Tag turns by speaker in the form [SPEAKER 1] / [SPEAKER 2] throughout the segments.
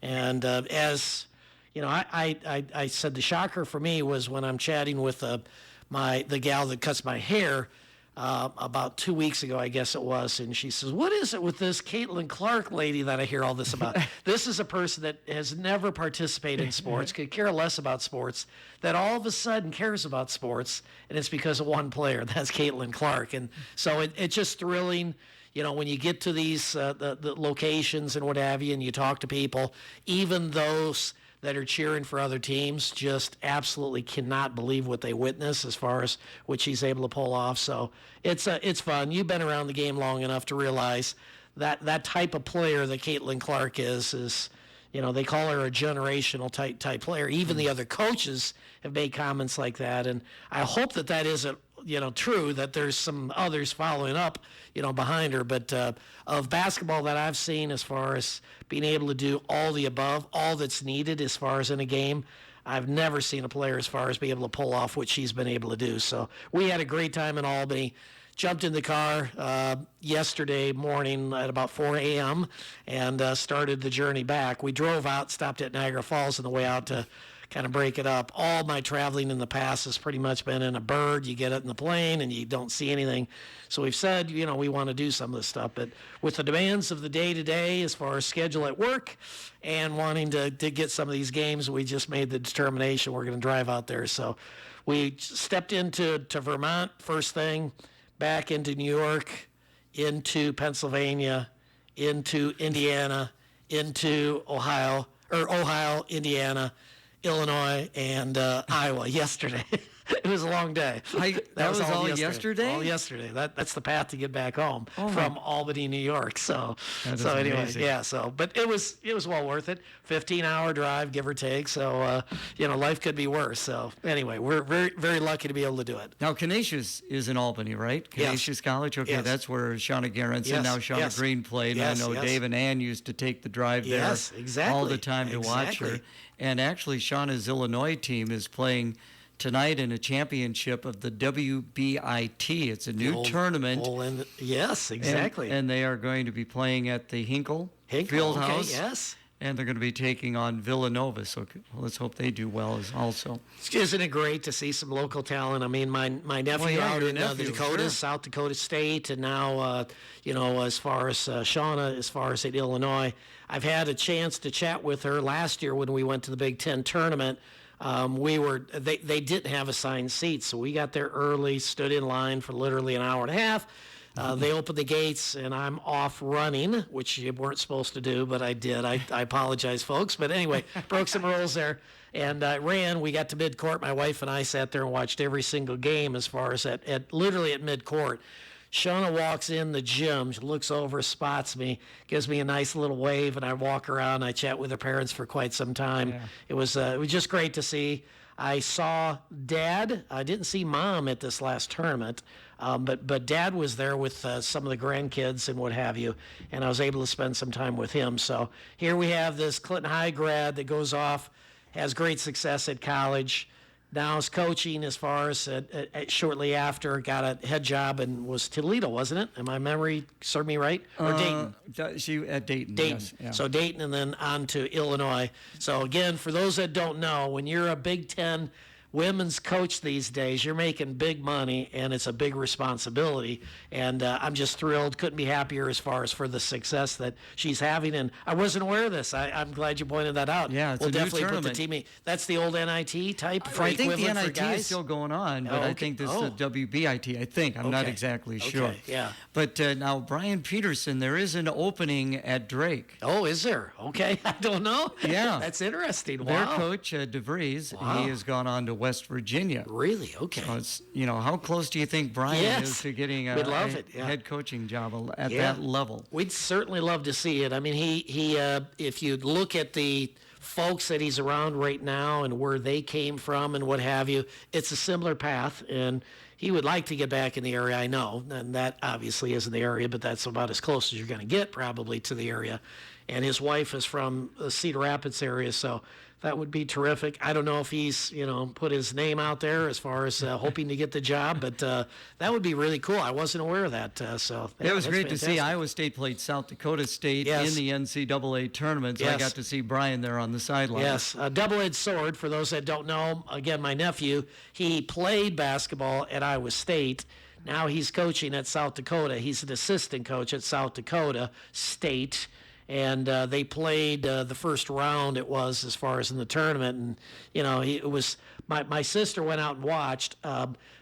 [SPEAKER 1] And as you know, I said the shocker for me was when I'm chatting with the gal that cuts my hair about 2 weeks ago, I guess it was, and she says, "What is it with this Caitlin Clark lady that I hear all this about?" This is a person that has never participated in sports, could care less about sports, that all of a sudden cares about sports, and it's because of one player. That's Caitlin Clark, and so it's just thrilling. You know, when you get to these the locations and what have you, and you talk to people, even those that are cheering for other teams just absolutely cannot believe what they witness as far as what she's able to pull off. So it's fun. You've been around the game long enough to realize that type of player that Caitlin Clark is, you know, they call her a generational type player. Even the other coaches have made comments like that, and I hope that isn't, you know, true, that there's some others following up, you know, behind her. But of basketball that I've seen, as far as being able to do all the above, all that's needed as far as in a game, I've never seen a player as far as being able to pull off what she's been able to do. So we had a great time in Albany. Jumped in the car yesterday morning at about 4 a.m. and started the journey back. We drove out, stopped at Niagara Falls on the way out to kind of break it up. All my traveling in the past has pretty much been in a bird. You get it in the plane and you don't see anything. So we've said, you know, we want to do some of this stuff. But with the demands of the day-to-day as far as schedule at work and wanting to get some of these games, we just made the determination we're going to drive out there. So we stepped into Vermont first thing, back into New York, into Pennsylvania, into Indiana, into Ohio, Indiana, Illinois, and Iowa yesterday. It was a long day.
[SPEAKER 2] That was all yesterday?
[SPEAKER 1] All yesterday. That's the path to get back home from Albany, New York. So anyway,
[SPEAKER 2] amazing.
[SPEAKER 1] yeah. So, but it was well worth it. 15-hour drive, give or take. So you know, life could be worse. So anyway, we're very, very lucky to be able to do it.
[SPEAKER 2] Now, Canisius is in Albany, right? Canisius College. Okay,
[SPEAKER 1] yes.
[SPEAKER 2] That's where Shauna Garrison, now Shauna Green played.
[SPEAKER 1] Yes,
[SPEAKER 2] I know Dave and Ann used to take the drive there all the time to watch her. And actually, Shauna's Illinois team is playing tonight in a championship of the WBIT. It's a new tournament.
[SPEAKER 1] Yes, exactly.
[SPEAKER 2] And they are going to be playing at the Hinkle Fieldhouse.
[SPEAKER 1] Okay, yes.
[SPEAKER 2] And they're going to be taking on Villanova. So let's hope they do well also.
[SPEAKER 1] Isn't it great to see some local talent? I mean, my nephew out in the Dakotas, South Dakota State, and now, you know, as far as Shauna, as far as at Illinois, I've had a chance to chat with her last year when we went to the Big Ten tournament. They didn't have assigned seats, so we got there early, stood in line for literally an hour and a half. They opened the gates, and I'm off running, which you weren't supposed to do, but I did. I apologize, folks. But anyway, broke some rules there. And I ran. We got to midcourt. My wife and I sat there and watched every single game as far as literally at midcourt. Shauna walks in the gym, she looks over, spots me, gives me a nice little wave, and I walk around. I chat with her parents for quite some time. Yeah. It was just great to see. I saw Dad. I didn't see Mom at this last tournament, but Dad was there with some of the grandkids and what have you, and I was able to spend some time with him. So here we have this Clinton High grad that goes off, has great success at college, now is coaching as far as shortly after, got a head job and was Toledo, wasn't it? Am my memory serve me right? Or Dayton?
[SPEAKER 2] She at Dayton.
[SPEAKER 1] Yes, yeah. So Dayton and then on to Illinois. So again, for those that don't know, when you're a Big Ten women's coach these days, you're making big money, and it's a big responsibility. And I'm just thrilled, couldn't be happier as far as for the success that she's having. And I wasn't aware of this. I'm glad you pointed that out.
[SPEAKER 2] Yeah, it's
[SPEAKER 1] we'll
[SPEAKER 2] a
[SPEAKER 1] definitely
[SPEAKER 2] new tournament.
[SPEAKER 1] Put the team. That's the old NIT type.
[SPEAKER 2] I think the NIT is still going on, but I think this is the WBIT. I think I'm not exactly sure.
[SPEAKER 1] Yeah.
[SPEAKER 2] But now Brian Peterson, there is an opening at Drake.
[SPEAKER 1] Oh, is there? Okay, I don't know.
[SPEAKER 2] Yeah,
[SPEAKER 1] that's interesting.
[SPEAKER 2] Their coach DeVries, he has gone on to West Virginia.
[SPEAKER 1] Really? Okay.
[SPEAKER 2] So it's, you know, how close do you think Brian is to getting a head coaching job at that level? We'd
[SPEAKER 1] certainly love to see it. I mean, he if you look at the folks that he's around right now and where they came from and what have you, it's a similar path, and he would like to get back in the area, I know, and that obviously isn't the area, but that's about as close as you're going to get probably to the area. and his wife is from the Cedar Rapids area, so that would be terrific. I don't know if he's, put his name out there as far as hoping to get the job, but that would be really cool. I wasn't aware of that.
[SPEAKER 2] It was great to see. Iowa State played South Dakota State in the NCAA tournament, so I got to see Brian there on the sideline.
[SPEAKER 1] Yes, a double-edged sword. For those that don't know, again, my nephew, he played basketball at Iowa State. Now he's coaching at South Dakota. He's an assistant coach at South Dakota State. And they played the first round, it was, as far as in the tournament. And, it was, my sister went out and watched.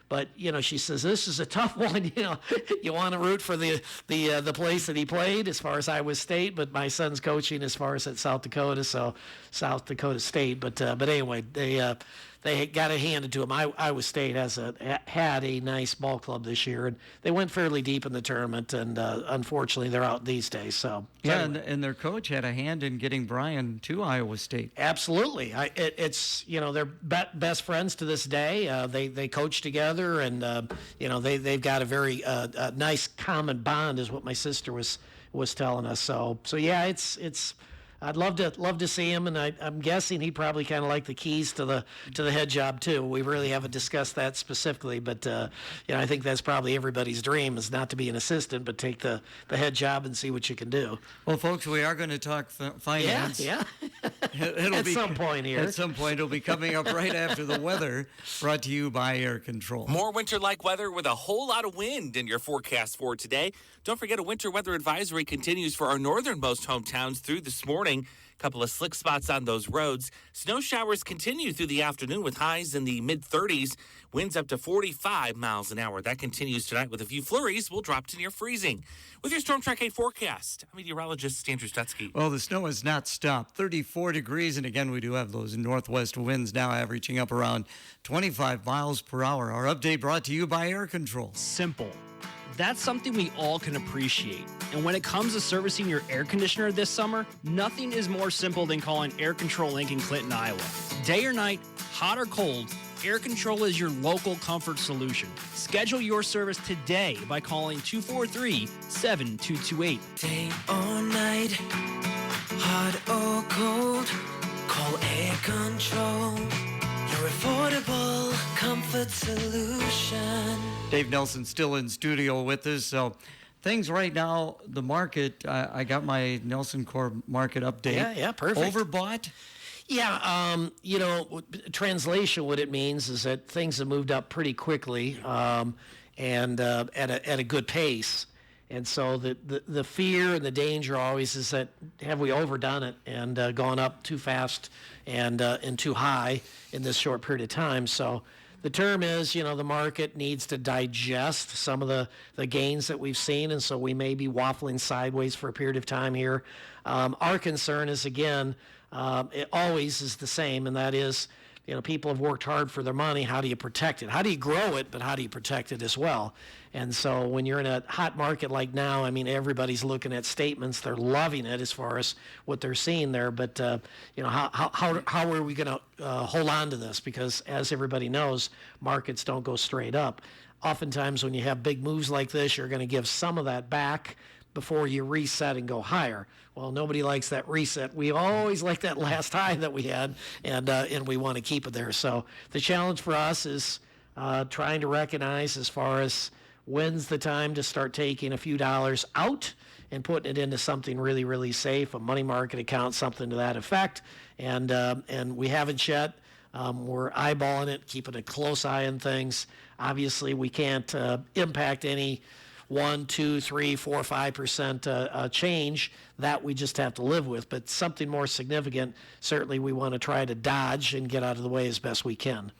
[SPEAKER 1] But, she says, this is a tough one. You want to root for the place that he played as far as Iowa State. But my son's coaching as far as at South Dakota, so South Dakota State. But anyway, they got it handed to him. Iowa State had a nice ball club this year, and they went fairly deep in the tournament, and unfortunately they're out these days.
[SPEAKER 2] Anyway. And their coach had a hand in getting Brian to Iowa State.
[SPEAKER 1] Absolutely. It's they're best friends to this day. They coach together, and they've got a very nice common bond, is what my sister was telling us. So yeah, it's. I'd love to see him, and I'm guessing he probably kind of like the keys to the head job too. We really haven't discussed that specifically, but I think that's probably everybody's dream, is not to be an assistant, but take the head job and see what you can do.
[SPEAKER 2] Well, folks, we are going to talk finance.
[SPEAKER 1] Yeah.
[SPEAKER 2] At
[SPEAKER 1] some point here.
[SPEAKER 2] At some point, it'll be coming up right after the weather, brought to you by Air Control.
[SPEAKER 3] More winter-like weather with a whole lot of wind in your forecast for today. Don't forget, a winter weather advisory continues for our northernmost hometowns through this morning. A couple of slick spots on those roads. Snow showers continue through the afternoon with highs in the mid-30s. Winds up to 45 miles an hour. That continues tonight with a few flurries. Will drop to near freezing. With your Storm Track 8 forecast, I'm meteorologist Andrew Stutzky.
[SPEAKER 2] Well, the snow has not stopped. 34 degrees, and again, we do have those northwest winds now averaging up around 25 miles per hour. Our update brought to you by Air Control.
[SPEAKER 4] Simple. That's something we all can appreciate. And when it comes to servicing your air conditioner this summer, nothing is more simple than calling Air Control Inc. in Clinton, Iowa. Day or night, hot or cold, Air Control is your local comfort solution. Schedule your service today by calling 243-7228.
[SPEAKER 5] Day or night, hot or cold, call Air Control. Your affordable comfort solution.
[SPEAKER 2] Dave Nelson still in studio with us. So things right now, the market, I got my NelsonCorp market update.
[SPEAKER 1] Yeah, perfect.
[SPEAKER 2] Overbought?
[SPEAKER 1] Yeah, translation, what it means is that things have moved up pretty quickly and at a good pace. And so the fear and the danger always is that have we overdone it and gone up too fast and too high in this short period of time. So the term is, the market needs to digest some of the gains that we've seen, and so we may be waffling sideways for a period of time here. Our concern is, again, it always is the same, and that is, people have worked hard for their money. How do you protect it? How do you grow it, but how do you protect it as well? And so when you're in a hot market like now, I mean, everybody's looking at statements. They're loving it as far as what they're seeing there. But, how are we going to hold on to this? Because as everybody knows, markets don't go straight up. Oftentimes when you have big moves like this, you're going to give some of that back before you reset and go higher. Well, nobody likes that reset. We always like that last high that we had, and we want to keep it there. So the challenge for us is trying to recognize as far as when's the time to start taking a few dollars out and putting it into something really, really safe, a money market account, something to that effect. And we haven't yet. We're eyeballing it, keeping a close eye on things. Obviously, we can't impact any 1, 2, 3, 4, 5% change. That we just have to live with. But something more significant, certainly we want to try to dodge and get out of the way as best we can.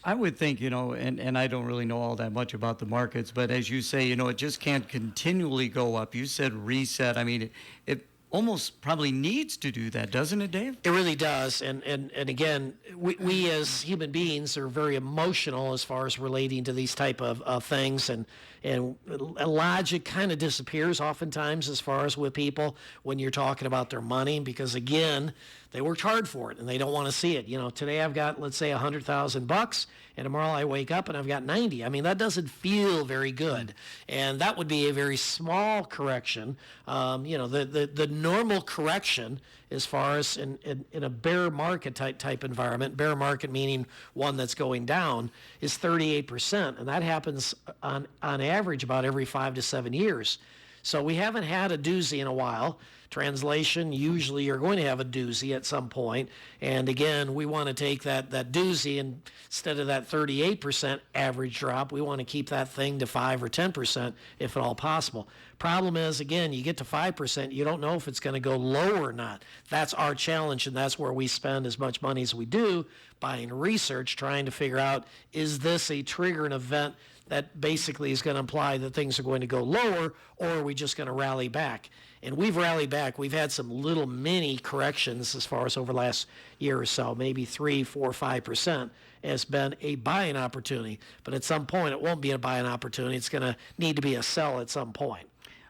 [SPEAKER 2] I would think, and I don't really know all that much about the markets, but as you say, it just can't continually go up. You said reset. I mean, it almost probably needs to do that, doesn't it, Dave?
[SPEAKER 1] It really does. And again, we as human beings are very emotional as far as relating to these type of things. And And logic kind of disappears oftentimes as far as with people when you're talking about their money, because again, they worked hard for it and they don't want to see it. Today I've got, let's say, $100,000, and tomorrow I wake up and I've got 90. I mean, that doesn't feel very good. And that would be a very small correction. The normal correction as far as in a bear market type environment, bear market meaning one that's going down, is 38%. And that happens on average about every 5 to 7 years. So we haven't had a doozy in a while. Translation, usually you're going to have a doozy at some point. And again, we want to take that doozy, and instead of that 38% average drop, we want to keep that thing to 5 or 10% if at all possible. Problem is, again, you get to 5%, you don't know if it's going to go low or not. That's our challenge, and that's where we spend as much money as we do buying research, trying to figure out, is this a trigger, an event that basically is going to imply that things are going to go lower, or are we just going to rally back? And we've rallied back. We've had some little mini corrections as far as over the last year or so, maybe 3, 4, 5% has been a buying opportunity. But at some point, it won't be a buying opportunity. It's going to need to be a sell at some point.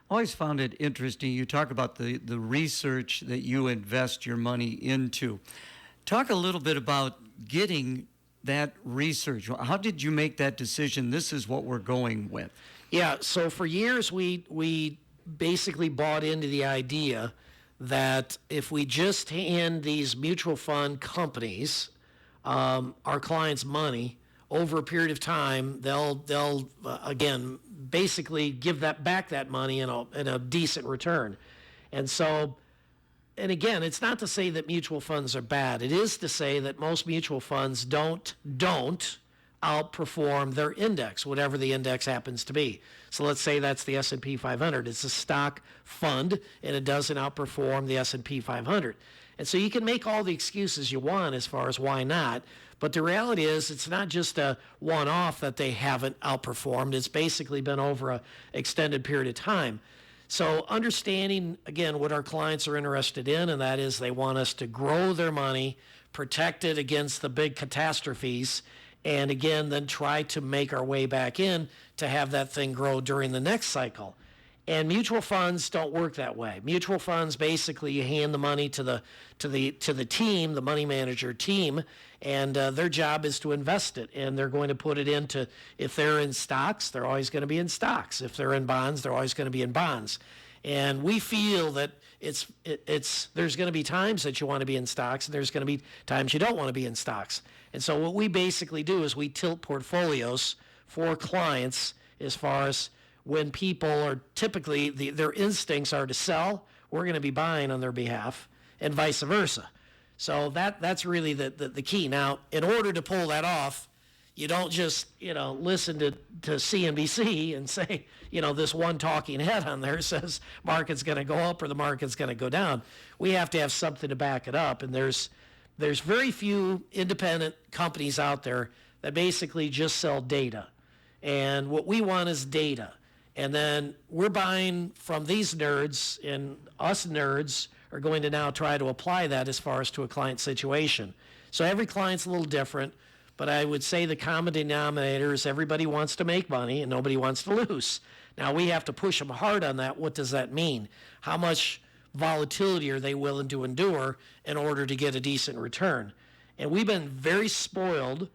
[SPEAKER 2] Always found it interesting. You talk about the research that you invest your money into. Talk a little bit about getting that research. How did you make that decision? This is what we're going with.
[SPEAKER 1] Yeah, so for years we basically bought into the idea that if we just hand these mutual fund companies our clients' money over a period of time, they'll again basically give that money in a decent return. And so, and again, it's not to say that mutual funds are bad. It is to say that most mutual funds don't outperform their index, whatever the index happens to be. So let's say that's the S&P 500. It's a stock fund, and it doesn't outperform the S&P 500. And so you can make all the excuses you want as far as why not, but the reality is it's not just a one-off that they haven't outperformed. It's basically been over an extended period of time. So understanding, again, what our clients are interested in, and that is they want us to grow their money, protect it against the big catastrophes, and again, then try to make our way back in to have that thing grow during the next cycle. And mutual funds don't work that way. Mutual funds, basically, you hand the money to the team, the money manager team, and their job is to invest it. And they're going to put it into, if they're in stocks, they're always going to be in stocks. If they're in bonds, they're always going to be in bonds. And we feel that there's going to be times that you want to be in stocks, and there's going to be times you don't want to be in stocks. And so what we basically do is we tilt portfolios for clients as far as when people are typically, their instincts are to sell, we're going to be buying on their behalf, and vice versa. So that's really the key. Now, in order to pull that off, you don't just, listen to CNBC and say, this one talking head on there says market's going to go up or the market's going to go down. We have to have something to back it up. And there's very few independent companies out there that basically just sell data. And what we want is data. And then we're buying from these nerds, and us nerds are going to now try to apply that as far as to a client situation. So every client's a little different, but I would say the common denominator is everybody wants to make money and nobody wants to lose. Now we have to push them hard on that. What does that mean? How much volatility are they willing to endure in order to get a decent return? And we've been very spoiled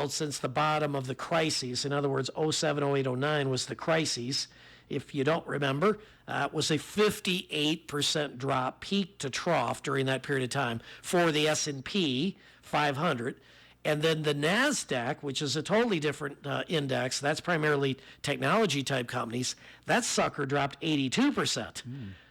[SPEAKER 1] since the bottom of the crises. In other words, 07, 08, 09 was the crises. If you don't remember, it was a 58% drop, peak to trough during that period of time for the S&P 500. And then the NASDAQ, which is a totally different index, that's primarily technology-type companies, that sucker dropped 82%.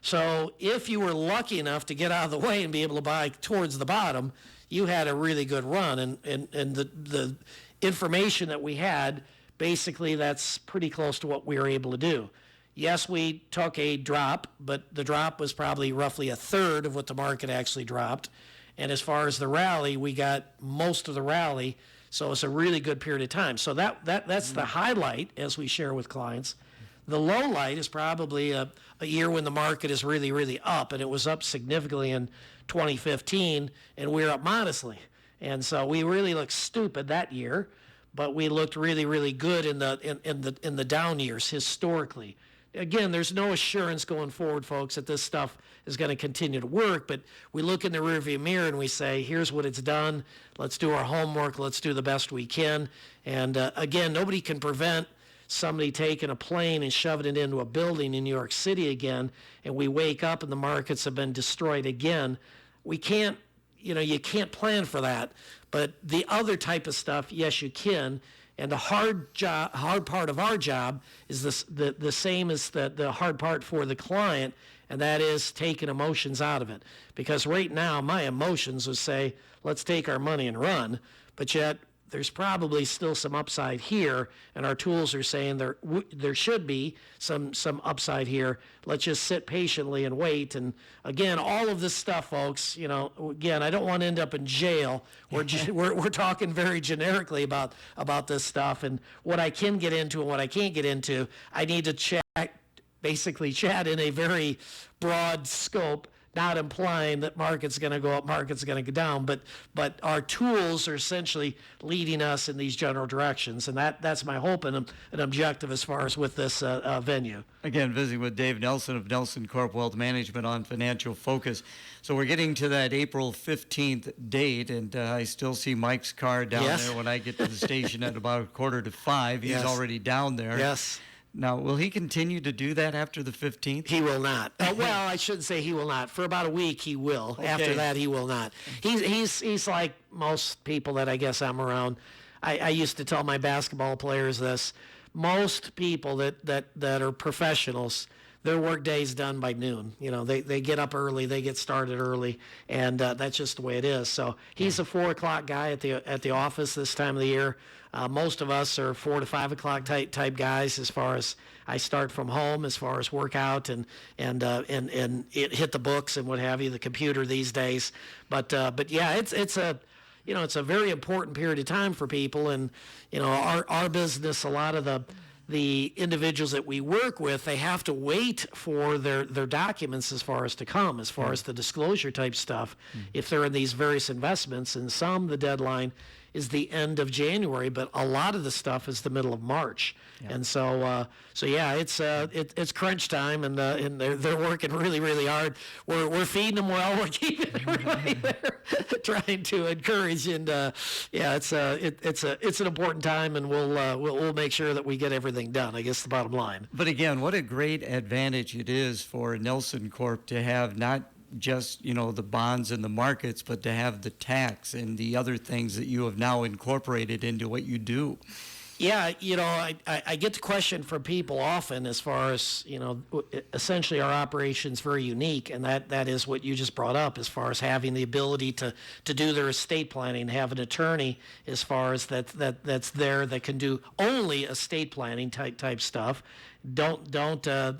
[SPEAKER 1] So if you were lucky enough to get out of the way and be able to buy towards the bottom, you had a really good run. And the information that we had, basically that's pretty close to what we were able to do. Yes, we took a drop, but the drop was probably roughly a third of what the market actually dropped. And as far as the rally, we got most of the rally, so it's a really good period of time. So that's the highlight as we share with clients. The low light is probably a year when the market is really, really up, and it was up significantly in 2015, and we're up modestly. And so we really looked stupid that year. but we looked really, really good in the down years historically. Again, there's no assurance going forward, folks, that this stuff is going to continue to work, but we look in the rearview mirror and we say, here's what it's done. Let's do our homework. Let's do the best we can. And again, nobody can prevent somebody taking a plane and shoving it into a building in New York City again, and we wake up and the markets have been destroyed again. We can't, you can't plan for that. But the other type of stuff, yes, you can. And the hard part of our job is the same as the hard part for the client, and that is taking emotions out of it. Because right now, my emotions would say, let's take our money and run, but yet there's probably still some upside here, and our tools are saying there should be some upside here. Let's just sit patiently and wait. And again, all of this stuff, folks, again, I don't want to end up in jail. We're talking very generically about this stuff, and what I can get into and what I can't get into. I need to chat in a very broad scope, not implying that market's going to go up, market's going to go down, but our tools are essentially leading us in these general directions, and that's my hope and an objective as far as with this venue.
[SPEAKER 2] Again, visiting with Dave Nelson of NelsonCorp Wealth Management on Financial Focus. So we're getting to that April 15th date, and I still see Mike's car down there when I get to the station at about 4:45. He's already down there.
[SPEAKER 1] Yes.
[SPEAKER 2] Now, will he continue to do that after the 15th?
[SPEAKER 1] He will not. Well, I shouldn't say he will not. For about a week, he will. Okay. After that, he will not. He's like most people that I guess I'm around. I used to tell my basketball players this. Most people that are professionals, their work day is done by noon. They get up early, they get started early, and that's just the way it is. So he's a 4 o'clock guy at the office this time of the year. Most of us are 4 to 5 o'clock type guys. As far as I start from home, as far as workout and hit the books and what have you, the computer these days. But yeah, it's a very important period of time for people, and our business, a lot of the individuals that we work with, they have to wait for their documents as far as the disclosure type stuff, if they're in these various investments. And some, the deadline is the end of January, but a lot of the stuff is the middle of March. Yeah. And so yeah, it's crunch time, and they're working really, really hard. We're feeding them well. We're keeping everybody there, trying to encourage. And yeah, it's an important time, and we'll make sure that we get everything done. I guess the bottom line.
[SPEAKER 2] But again, what a great advantage it is for NelsonCorp to have not just the bonds and the markets, but to have the tax and the other things that you have now incorporated into what you do.
[SPEAKER 1] Yeah, I get the question from people often as far as, essentially our operation's very unique, and that is what you just brought up as far as having the ability to do their estate planning, have an attorney as far as that's there that can do only estate planning type stuff. Don't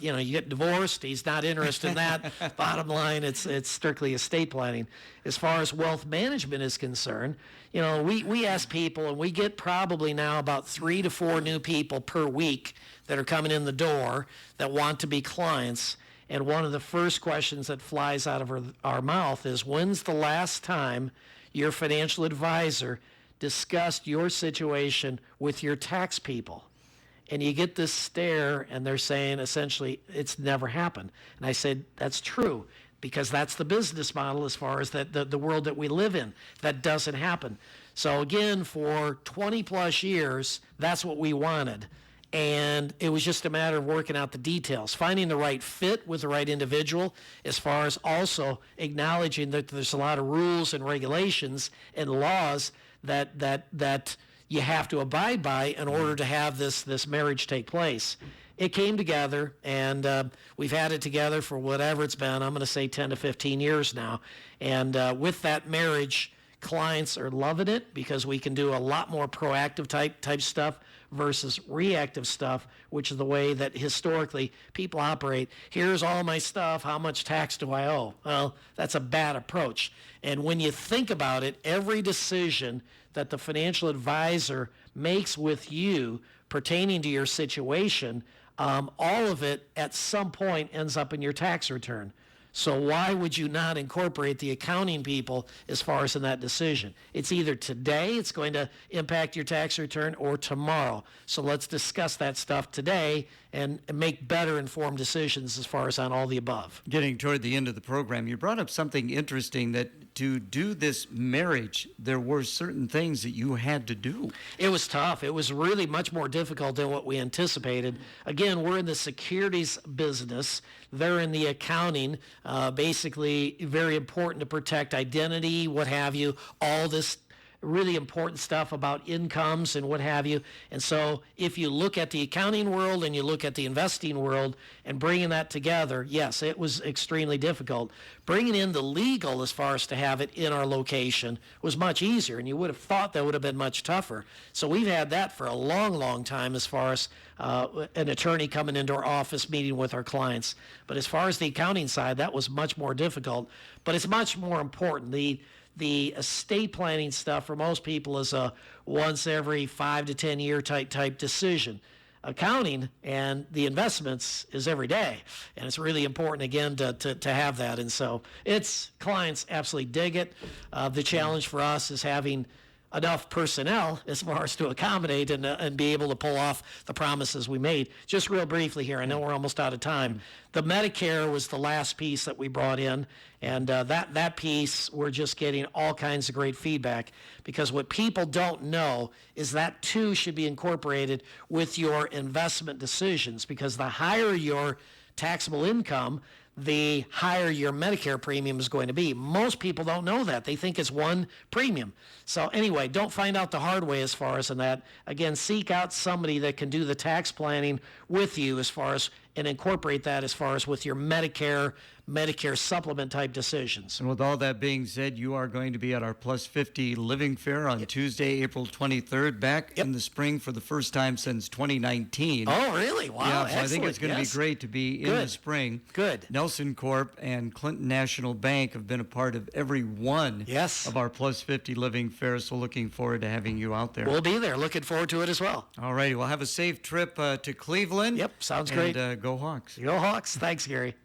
[SPEAKER 1] you get divorced, he's not interested in that. Bottom line, it's strictly estate planning. As far as wealth management is concerned, we ask people, and we get probably now about 3 to 4 new people per week that are coming in the door that want to be clients. And one of the first questions that flies out of our mouth is, when's the last time your financial advisor discussed your situation with your tax people? And you get this stare, and they're saying essentially it's never happened. And I said, that's true, because that's the business model as far as the world that we live in. That doesn't happen. So again, for 20 plus years, that's what we wanted. And it was just a matter of working out the details, finding the right fit with the right individual, as far as also acknowledging that there's a lot of rules and regulations and laws that you have to abide by in order to have this marriage take place. It came together, and we've had it together for whatever it's been. I'm going to say 10 to 15 years now. And with that marriage, clients are loving it because we can do a lot more proactive type stuff versus reactive stuff, which is the way that historically people operate. Here's all my stuff. How much tax do I owe? Well, that's a bad approach. And when you think about it, every decision that the financial advisor makes with you pertaining to your situation, all of it at some point ends up in your tax return. So why would you not incorporate the accounting people as far as in that decision? It's either today it's going to impact your tax return or tomorrow. So let's discuss that stuff today and make better informed decisions as far as on all the above.
[SPEAKER 2] Getting toward the end of the program, you brought up something interesting, that to do this marriage, there were certain things that you had to do.
[SPEAKER 1] It was tough. It was really much more difficult than what we anticipated. Again, we're in the securities business. They're in the accounting. Basically, very important to protect identity, what have you, all this really important stuff about incomes and what have you. And so if you look at the accounting world and you look at the investing world and bringing that together, yes, it was extremely difficult. Bringing in the legal as far as to have it in our location was much easier, and you would have thought that would have been much tougher. So we've had that for a long, long time as far as an attorney coming into our office meeting with our clients. But as far as the accounting side, that was much more difficult. But it's much more important. The estate planning stuff for most people is a once every 5 to 10 year type decision. Accounting and the investments is every day, and it's really important again to have that. And so clients absolutely dig it. The challenge for us is having enough personnel as far as to accommodate and be able to pull off the promises we made. Just real briefly here, I know we're almost out of time. The Medicare was the last piece that we brought in, and that piece, we're just getting all kinds of great feedback, because what people don't know is that too should be incorporated with your investment decisions, because the higher your taxable income, the higher your Medicare premium is going to be. Most people don't know that. They think it's one premium. So anyway, don't find out the hard way as far as in that. Again, seek out somebody that can do the tax planning with you as far as, and incorporate that as far as with your Medicare supplement type decisions.
[SPEAKER 2] And with all that being said, you are going to be at our Plus 50 Living Fair on Tuesday, April 23rd, back in the spring for the first time since 2019.
[SPEAKER 1] Oh, really? Wow,
[SPEAKER 2] yeah, so
[SPEAKER 1] excellent.
[SPEAKER 2] I think it's going to be great to be in the spring.
[SPEAKER 1] Good.
[SPEAKER 2] NelsonCorp and Clinton National Bank have been a part of every one of our Plus 50 Living Fairs, so looking forward to having you out there.
[SPEAKER 1] We'll be there. Looking forward to it as well.
[SPEAKER 2] All righty. Well, have a safe trip to Cleveland.
[SPEAKER 1] Yep, sounds great.
[SPEAKER 2] Go Hawks.
[SPEAKER 1] Go Hawks. Thanks, Gary.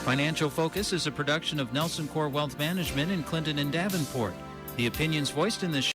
[SPEAKER 6] Financial Focus is a production of NelsonCorp Wealth Management in Clinton and Davenport. The opinions voiced in this